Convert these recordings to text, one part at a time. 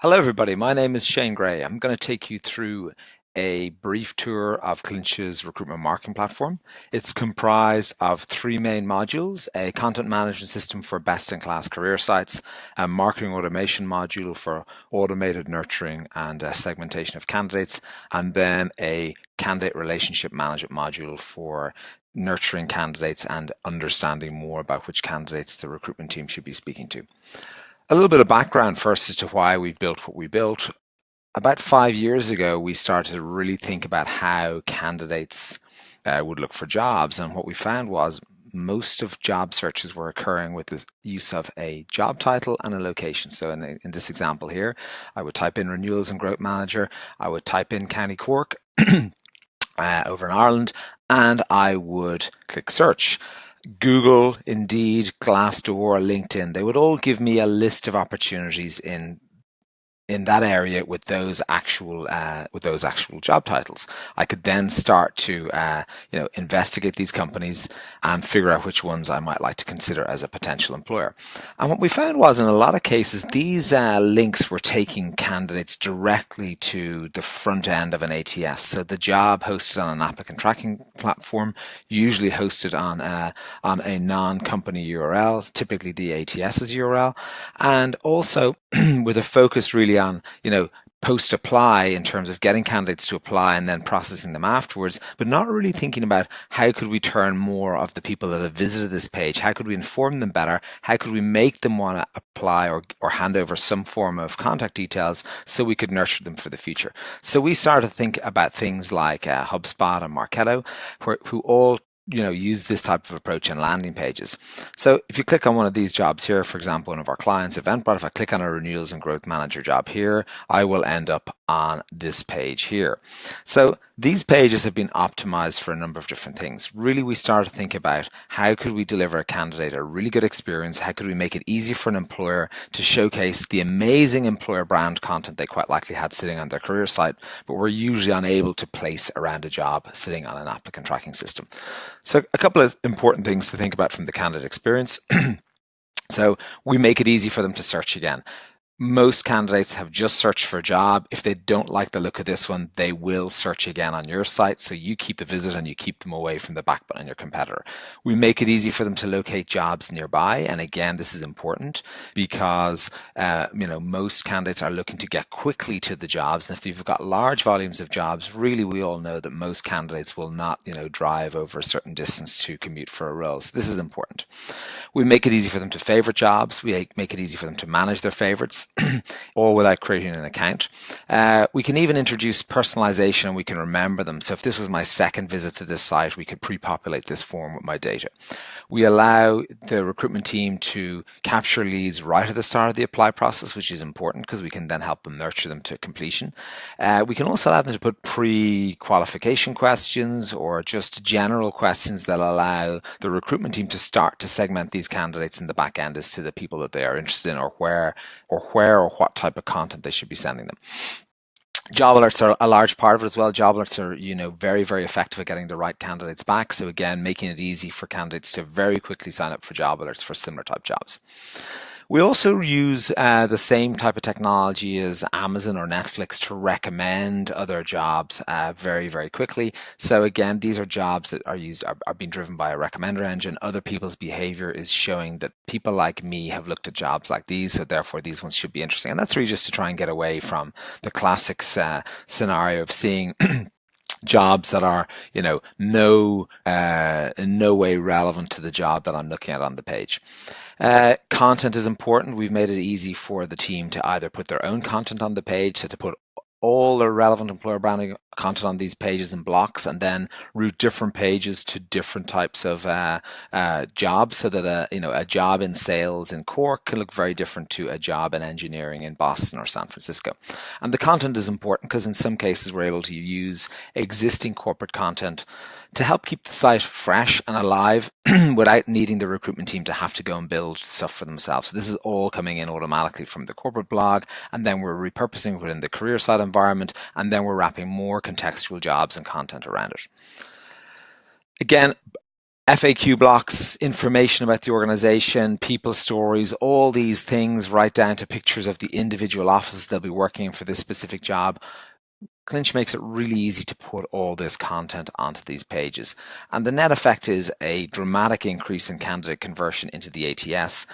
Hello, everybody. My name is Shane Gray. I'm going to take you through a brief tour of Clinch's recruitment marketing platform. It's comprised of three main modules: a content management system for best-in-class career sites, a marketing automation module for automated nurturing and segmentation of candidates, and then a candidate relationship management module for nurturing candidates and understanding more about which candidates the recruitment team should be speaking to. A little bit of background first as to why we've built what we built. About 5 years ago, we started to really think about how candidates would look for jobs. And what we found was most of job searches were occurring with the use of a job title and a location. So in this example here, I would type in renewals and growth manager. I would type in County Cork over in Ireland, and I would click search. Google, Indeed, Glassdoor, LinkedIn, they would all give me a list of opportunities in that area with those actual job titles. I could then start to investigate these companies and figure out which ones I might like to consider as a potential employer. And what we found was in a lot of cases these links were taking candidates directly to the front end of an ATS. So the job hosted on an applicant tracking platform, usually hosted on a non-company URL, typically the ATS's URL, and also with a focus really on, post apply in terms of getting candidates to apply and then processing them afterwards, but not really thinking about how could we turn more of the people that have visited this page, how could we inform them better, how could we make them want to apply or hand over some form of contact details so we could nurture them for the future. So we started to think about things like HubSpot and Marketo, who all use this type of approach in landing pages. So if you click on one of these jobs here, for example, one of our clients, Eventbrite, if I click on a renewals and growth manager job here, I will end up on this page here. So these pages have been optimized for a number of different things. Really, we started to think about how could we deliver a candidate a really good experience? How could we make it easy for an employer to showcase the amazing employer brand content they quite likely had sitting on their career site, but were usually unable to place around a job sitting on an applicant tracking system. So a couple of important things to think about from the candidate experience. So we make it easy for them to search again. Most candidates have just searched for a job. If they don't like the look of this one, they will search again on your site. So you keep the visit and you keep them away from the back button on your competitor. We make it easy for them to locate jobs nearby. And again, this is important because, most candidates are looking to get quickly to the jobs. And if you've got large volumes of jobs, really, we all know that most candidates will not, drive over a certain distance to commute for a role. So this is important. We make it easy for them to favorite jobs. We make it easy for them to manage their favorites. All without creating an account. We can even introduce personalization and we can remember them. So if this was my second visit to this site, we could pre-populate this form with my data. We allow the recruitment team to capture leads right at the start of the apply process, which is important because we can then help them nurture them to completion. We can also allow them to put pre-qualification questions or just general questions that allow the recruitment team to start to segment these candidates in the back end as to the people that they are interested in or where or what type of content they should be sending them. Job alerts are a large part of it as well. Job alerts are, very, very effective at getting the right candidates back. So again, making it easy for candidates to very quickly sign up for job alerts for similar type jobs. We also use the same type of technology as Amazon or Netflix to recommend other jobs very, very quickly. So again, these are jobs that are being driven by a recommender engine. Other people's behavior is showing that people like me have looked at jobs like these, so therefore these ones should be interesting. And that's really just to try and get away from the classic scenario of seeing jobs that are, in no way relevant to the job that I'm looking at on the page. Content is important. We've made it easy for the team to either put their own content on the page, so to put all the relevant employer branding content on these pages in blocks and then route different pages to different types of jobs so that a job in sales in Cork can look very different to a job in engineering in Boston or San Francisco. And the content is important because in some cases we're able to use existing corporate content to help keep the site fresh and alive without needing the recruitment team to have to go and build stuff for themselves. So this is all coming in automatically from the corporate blog, and then we're repurposing it within the career site environment, and then we're wrapping more contextual jobs and content around it. Again, FAQ blocks, information about the organization, people stories, all these things, right down to pictures of the individual offices they'll be working in for this specific job. Clinch makes it really easy to put all this content onto these pages. And the net effect is a dramatic increase in candidate conversion into the ATS.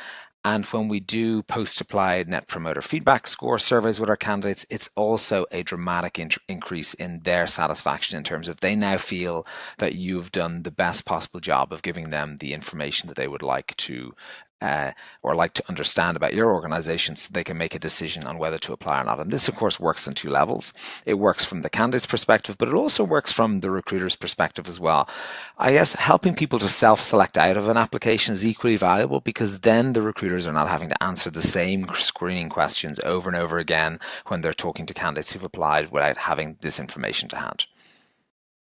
And when we do post-applied net promoter feedback score surveys with our candidates, it's also a dramatic increase in their satisfaction in terms of they now feel that you've done the best possible job of giving them the information that they would like to or like to understand about your organization so they can make a decision on whether to apply or not. And this, of course, works on two levels. It works from the candidate's perspective, but it also works from the recruiter's perspective as well. I guess helping people to self-select out of an application is equally valuable because then the recruiters are not having to answer the same screening questions over and over again when they're talking to candidates who've applied without having this information to hand.